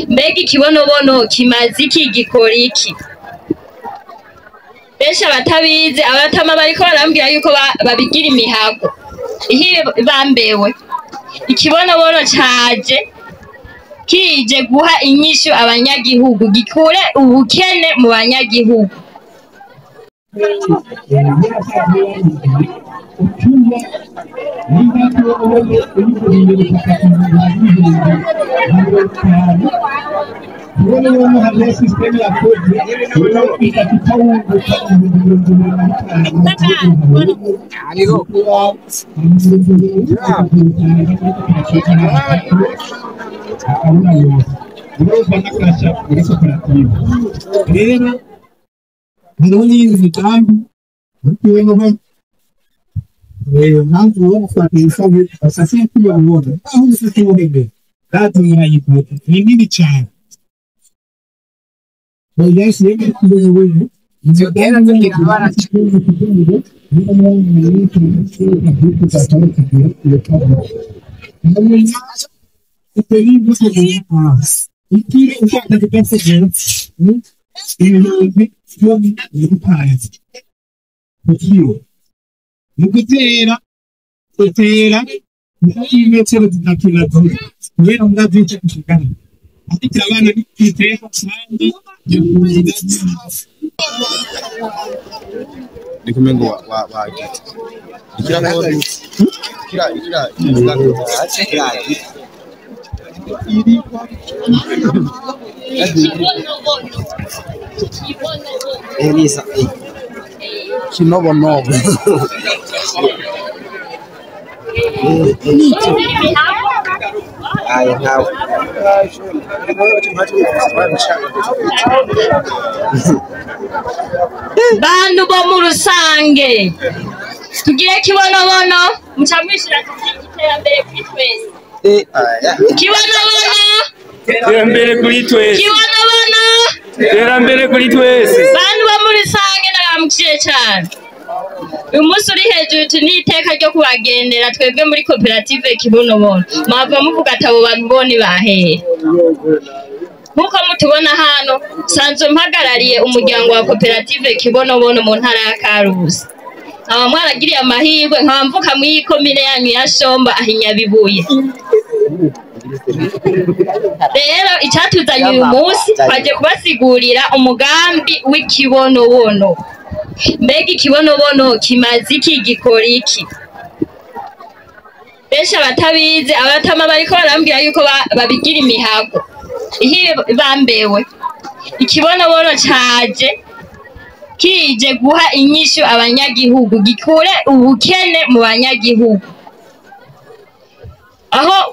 mbega ikibonobono kimaze iki gikora iki? Benshi abatabizi abatama bariko barambwira yuko babigira imihago ihe bambewe. Ikibonobono caje kije guha inyishu abanyagihugu, gikure ubukene mu banyagihugu. Bantu bo mu rusange tugire kibonobono mucamwishira iterambere kuri twese. Kibonobono iterambere kuri twese. Kibonobono iterambere kuri twese. Bantu bo mu rusange naramukiye cyane. Umunsi uri hejuru tuniteka ryo kubagendera twebwe muri koperative Kibonobono. Mava muvuga atabo bantu boni bahehe. Nkuko mutubona hano sanzwe mpagarariye umuryango wa koperative Kibonobono mu ntara ya Karusi. Aba mwaragiriye amahirwe nkamvuka mu yikomine yanyu ya Shomba ahinyabibuye. Rero icyatuzanye uyu munsi twaje kubasigurira umugambi w'ikibonobono. Mbega ikibonobono kimaze iki gikora iki? Benshi abatabizi abatama bariko barambwira yuko babigira imihago ihe bambewe. Ikibonobono caje kije guha inyishu abanyagihugu, gikure ubukene mu banyagihugu. Aho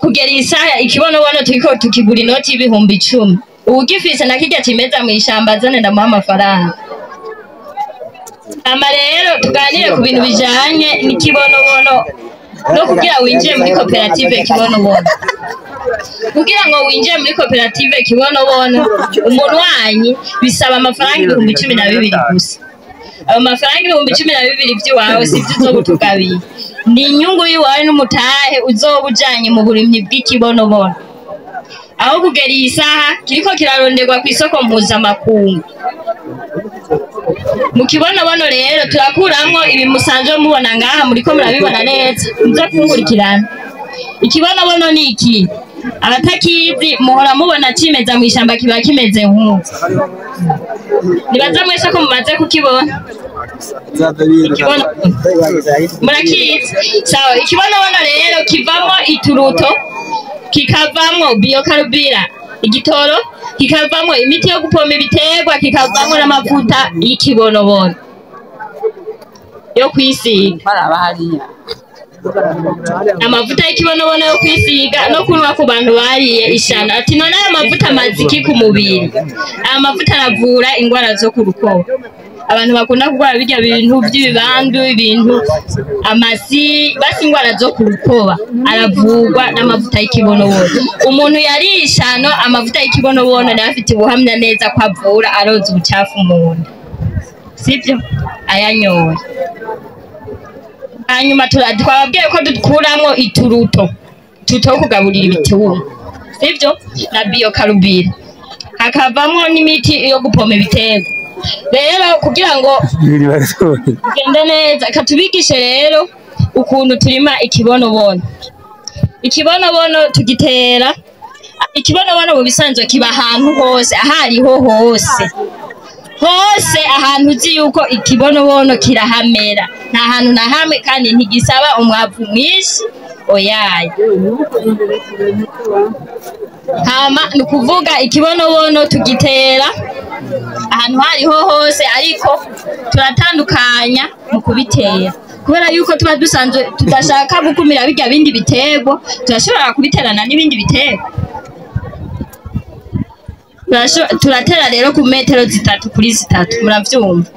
kugera isaha ikibonobono turiko tukigura inoti y'ibihumbi 10. Ugifise nakijya kimeza mu ishamba zane ndamuha amafaranga. Ama rero tuganire ku bintu bijanye n'ikibonobono no kugira winjire muri koperative Kibonobono. Kugira ngo winjire muri koperative Kibonobono umuntu wanyu bisaba amafaranga 12,000 gusa. Amafaranga 12,000 by'iwawe sivyo uzobutugabiye. Ni inyungu yiwawe n'umutahe uzobujanye mu burimyi bw'ikibonobono. Aho kugera isaha kiriko kiraronderwa ku isoko mpuzamakungu. Mu Kibonobono rero turakuramwo ibi musanzwe mubona ngaha muriko murabibona neza muzo kungurikirana. Ikibonobono ni iki? Abatakizi muhora mubona cimeza mu ishamba kiba kimeze nk'uko. Nibaza mwese ko mumaze kukibona. Murakizi. Sawa, ikibonobono rero kivamo ituruto, kikavamo biokarubira, igitoro, kikavamo imiti yo gupompa ibiterwa, kikavamo n'amavuta y'ikibonobono yo kwisiga. Amavuta y'ikibonobono yo kwisiga no kunwa ku bantu bariye ishana. Ati none aya mavuta maziki ku mubiri? Aya mavuta aravura ingwara zo ku rukoba. Abantu bakunda kugwara bijya bintu by'ibibandu, ibintu amasi, basi ingwara zo ku rukoba aravurwa n'amavuta y'ikibonobono. Umuntu yarishano amavuta y'ikibonobono ndafite ubuhamya neza ko avura aroza ubucafu mu nda. Sibyo ayanyoye. Hanyuma twababwiye ko dukuramo ituruto. tuto kugaburira ibitungwa sivyo na biokarubire hakavamo n'imiti yo gupoma ibitego rero kugira ngo gende neza katubigishe rero ukuntu turima ikibonobono tugitera ikibonobono mu bisanzwe kiba ahantu hose ahariho hose ahantu uzi yuko ikibonobono kirahamera nta hantu na hamwe kandi ntigisaba umwavu mwinshi oyaye hama nukuvuga ikibonobono tugitera ahantu hariho hose ariko turatandukanya mu kubitera kubera yuko tuba dusanzwe tudashaka gukumira bijya bindi bitego turashobora kubiterana n'ibindi bitego turatera rero ku metero 3 kuri 3 muravyumva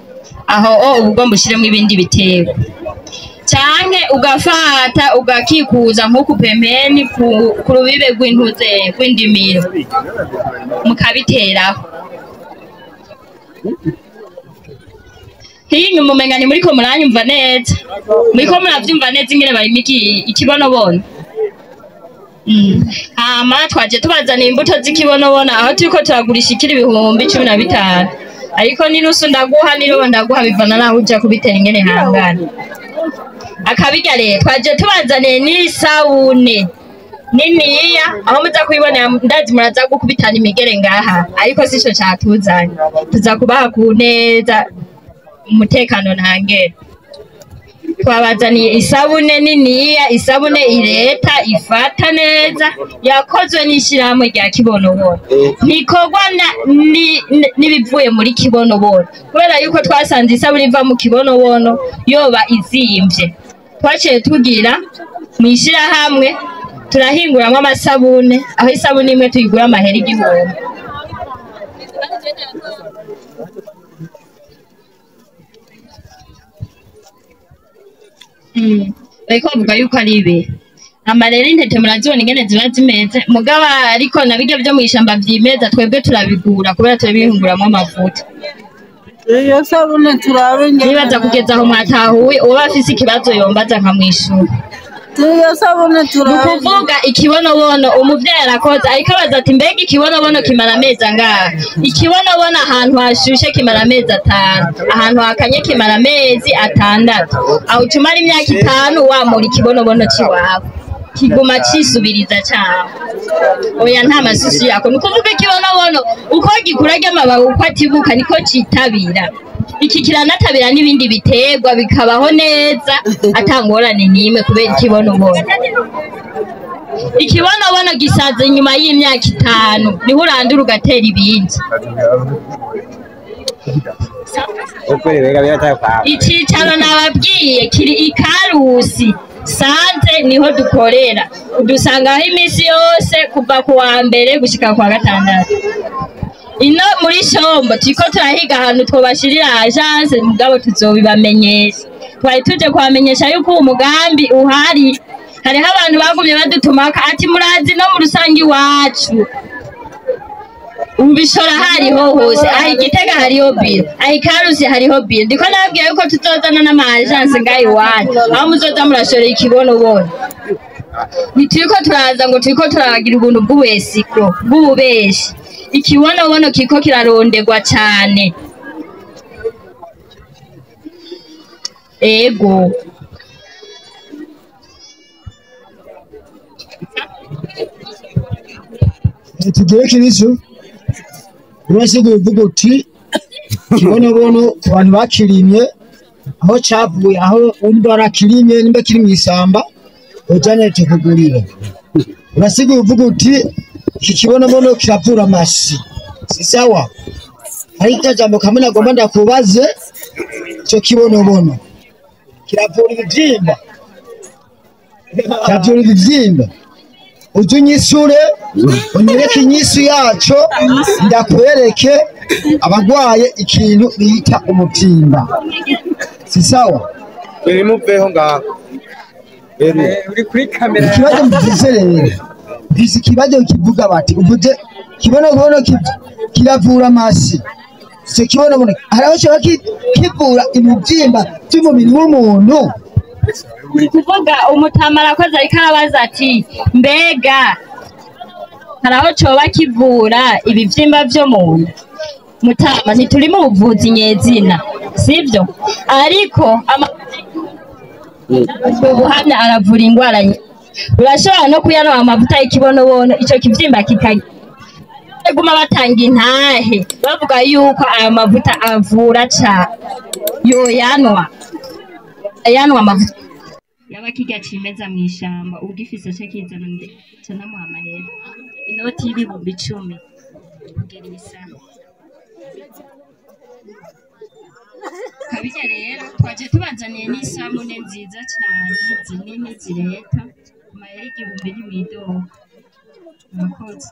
aho ubugomba ushiremo ibindi bitego canke ugafata ugakikuza nko pembeni ku rubibe rw'intuze rw'indimiro mukabiteraho hinyuma umenga ni muriko muranyumva neza muriko muravyumva neza ingene barimo ikibonobono hama twaje tubazana imbuto z'ikibonobono aho turiko turagurisha ikiri 15,000 ariko ninusu ndaguha niro ndaguha bivana naho uja kubitera ingene hangana akabirya rero twaje tubazaniye n'isabune niniya aho muza kuyibonera ndazi muraza gukubitana imigere ngaha ariko sico cyatuzanye tuza kubaha ku neza umutekano ntangere twabazaniye isabune niniya isabune ireta ifata neza yakozwe n'ishyirahamwe rya kibonobono nikorwa n'ibivuye muri kibonobono kubera yuko twasanze isabune iva mu kibonobono yoba izimvye twaciye tugira mu ishyirahamwe turahinguramo amasabune aho isabune imwe tuyigura amahera 1,000 bariko bavuga yuko ari ibe amarero intete murazibona ingene ziba zimeze mugaba ariko nabiryo byo mwishamba vyimeza twebwe turabigura kubera turabihinguramo amavuta iyo sabune turabe nibaza kugeza aho mwatahuye uwo bafise ikibazo yombaza nkamwishura iyo sabune turabe kuvuga ikibonobono umuvyeyi arakoze ariko abaza ati mbega ikibonobono kimara amezi angahe ikibonobono ahantu hashushe kimara amezi 5 ahantu hakanye kimara amezi 6 aho tumara imyaka 5 wamura ikibonobono ciwawe kiguma cisubiriza cyane oya nta masusi yako nukuvuga ikibonobono uko gikura ry'amababi uko atibuka niko citabira iki kiranatabira n'ibindi biterwa bikabaho neza atangorane nimwe kubera ikibonobono gisaza nyuma y'imyaka 5 niho urandura ugatera ibindi icicaro nababwiye kiri ikarusi sanze niho dukorera udusangaho imisi yose kuva ku wa mbere gushika kwa 6 ino muri shombo turiko turahiga ahantu twobashirira agence mugabo tuzobibamenyesha twari tuje kwamenyesha yuko umugambi uhari hariho abantu bagumye badutumaka ati murazi no mu rusangi wacu ubishora hariho hose aho Igitega hariho biro aho Ikarusi hariho biro ndiko nababwiye yuko tutozana n'ama agence ngayi wanyu aho muzoza murashorera ikibonobono nituriko turaza ngo turiko turagira ubuntu bw'uwesikro bw'ububeshi ikibonobono kiko kirarondegwa cyane ego tugere kirizo urasiguye uvuga uti kibonobono ku bantu bakirimye aho cavuye aho undi barakirimye nimba kiri mu isamba ujane tukugurira urasiguye uvuga uti iki kibonobono kiravura amashi si sawa ariko jambo kamwe nagomba ndakubaze cyo kibonobono kiravura ibibyimba kiravura ibibyimba utunyishure unyereke inyisu yaco ndakwereke abagwaye ikintu bita umubyimba si sawa muveho ngaho uri kuri kamera ikibazo mvuze rero mvise ikibazo kivuga bati uvuze kibonobono kiravura amasi icyo kibonobono hariho kiba kivura ibibyimba by'umubiri w'umuntu kuvuga umutama arakoze ariko arabaza ati mbega haraho coba kivura ibivyimba vyo mu nda mutama ntituri mu buvuzi nyezina sivyo ariko ubuhamya aravura ingwara urashobora no kuyanwa amavuta y'ikibonobono ico kivyimba kikaguma batanga intahe bavuga yuko aya mavuta avura ca yoyanwa amavuta yaba kirya cimeza mw'ishamba ugifise co kizana canamuha amahera inoti y'ibihumbi 10 kugera isaha kabirya rero twaje tubazaniye n'isabune nziza cyane zinini zireta amahera 1000 n'imidogo murakoze